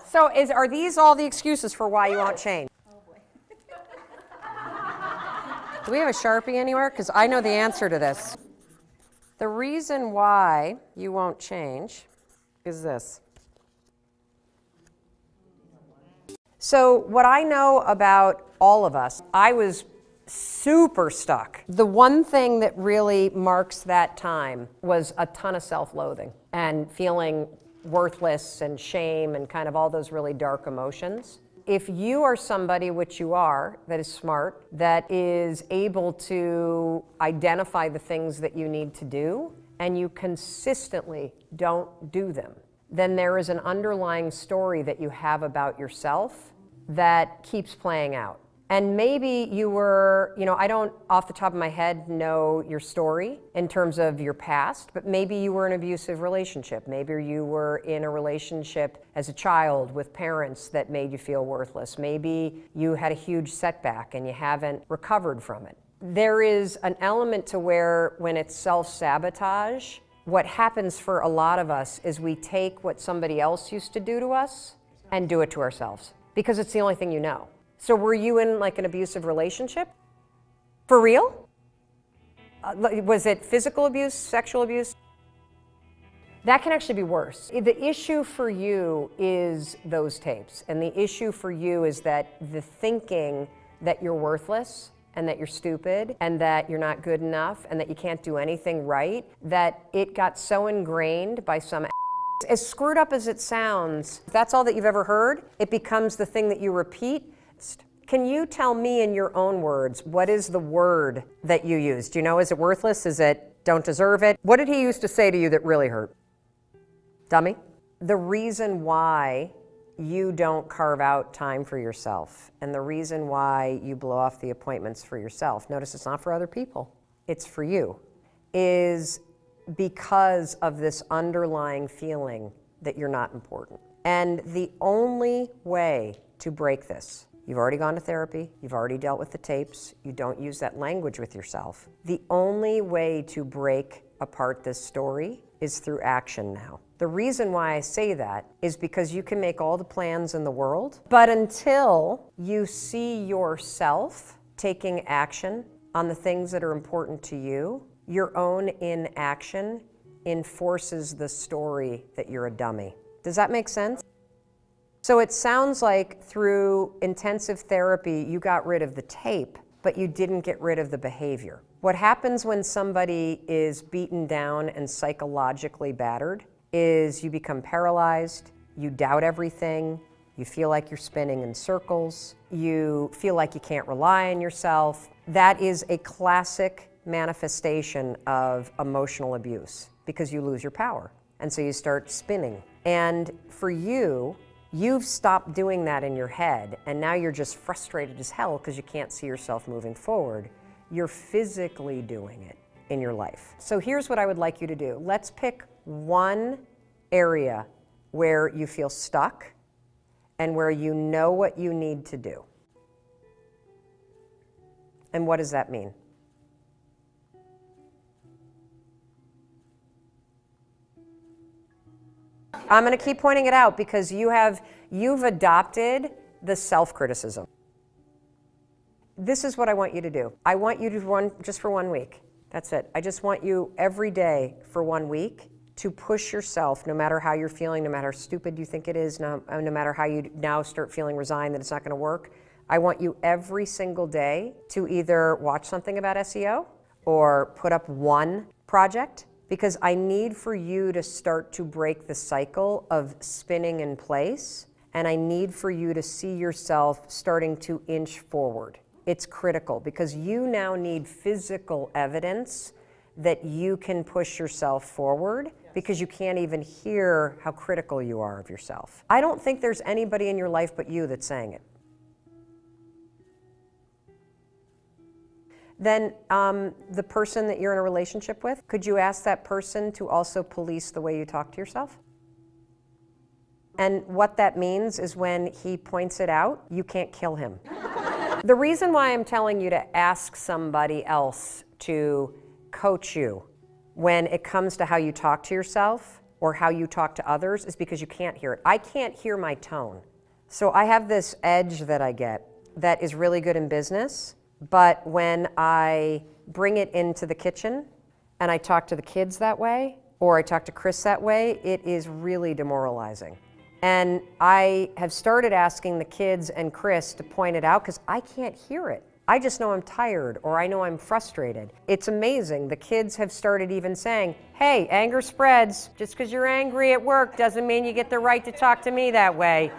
So are these all the excuses for why you won't change? Oh boy. Do we have a Sharpie anywhere? Because I know the answer to this. The reason why you won't change is this. So what I know about all of us, I was super stuck. The one thing that really marks that time was a ton of self-loathing and feeling worthless and shame and kind of all those really dark emotions. If you are somebody, which you are, that is smart, that is able to identify the things that you need to do, and you consistently don't do them, then there is an underlying story that you have about yourself that keeps playing out. And maybe you were, I don't off the top of my head know your story in terms of your past, but maybe you were in an abusive relationship. Maybe you were in a relationship as a child with parents that made you feel worthless. Maybe you had a huge setback and you haven't recovered from it. There is an element to where when it's self-sabotage, what happens for a lot of us is we take what somebody else used to do to us and do it to ourselves because it's the only thing you know. So were you in like an abusive relationship? For real? Was it physical abuse, sexual abuse? That can actually be worse. The issue for you is those tapes. And the issue for you is that the thinking that you're worthless and that you're stupid and that you're not good enough and that you can't do anything right, that it got so ingrained by some. As screwed up as it sounds, if that's all that you've ever heard, it becomes the thing that you repeat. Can you tell me in your own words, what is the word that you use? Do you know, is it worthless? Is it don't deserve it? What did he used to say to you that really hurt? Dummy? The reason why you don't carve out time for yourself and the reason why you blow off the appointments for yourself, notice it's not for other people, it's for you, is because of this underlying feeling that you're not important. And the only way to break this, you've already gone to therapy, you've already dealt with the tapes, you don't use that language with yourself. The only way to break apart this story is through action now. The reason why I say that is because you can make all the plans in the world, but until you see yourself taking action on the things that are important to you, your own inaction enforces the story that you're a dummy. Does that make sense? So it sounds like through intensive therapy, you got rid of the tape, but you didn't get rid of the behavior. What happens when somebody is beaten down and psychologically battered is you become paralyzed, you doubt everything, you feel like you're spinning in circles, you feel like you can't rely on yourself. That is a classic manifestation of emotional abuse because you lose your power. And so you start spinning. And for you, you've stopped doing that in your head, and now you're just frustrated as hell because you can't see yourself moving forward. You're physically doing it in your life. So here's what I would like you to do. Let's pick one area where you feel stuck and where you know what you need to do. And what does that mean? I'm going to keep pointing it out because you've adopted the self-criticism. This is what I want you to do. I want you to run just for 1 week. That's it. I just want you every day for 1 week to push yourself, no matter how you're feeling, no matter how stupid you think it is, no matter how you now start feeling resigned that it's not going to work. I want you every single day to either watch something about SEO or put up one project, because I need for you to start to break the cycle of spinning in place, and I need for you to see yourself starting to inch forward. It's critical because you now need physical evidence that you can push yourself forward because you can't even hear how critical you are of yourself. I don't think there's anybody in your life but you that's saying it. Then the person that you're in a relationship with, could you ask that person to also police the way you talk to yourself? And what that means is when he points it out, you can't kill him. The reason why I'm telling you to ask somebody else to coach you when it comes to how you talk to yourself or how you talk to others is because you can't hear it. I can't hear my tone. So I have this edge that I get that is really good in business, but when I bring it into the kitchen and I talk to the kids that way, or I talk to Chris that way, it is really demoralizing. And I have started asking the kids and Chris to point it out because I can't hear it. I just know I'm tired or I know I'm frustrated. It's amazing. The kids have started even saying, hey, anger spreads. Just because you're angry at work doesn't mean you get the right to talk to me that way.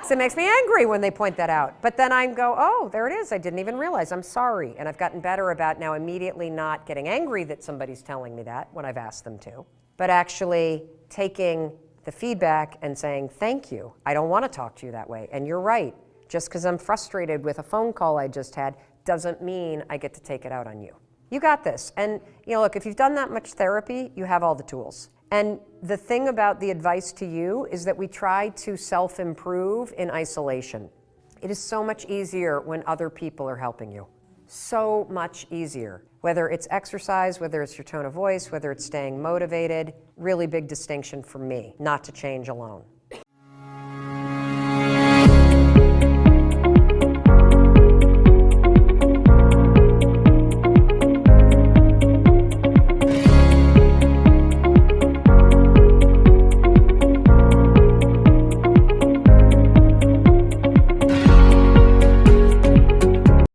So it makes me angry when they point that out. But then I go, oh, there it is. I didn't even realize. I'm sorry. And I've gotten better about now immediately not getting angry that somebody's telling me that when I've asked them to, but actually taking the feedback and saying, thank you. I don't want to talk to you that way. And you're right. Just because I'm frustrated with a phone call I just had doesn't mean I get to take it out on you. You got this. And look, if you've done that much therapy, you have all the tools. And the thing about the advice to you is that we try to self-improve in isolation. It is so much easier when other people are helping you. So much easier. Whether it's exercise, whether it's your tone of voice, whether it's staying motivated, really big distinction for me, not to change alone.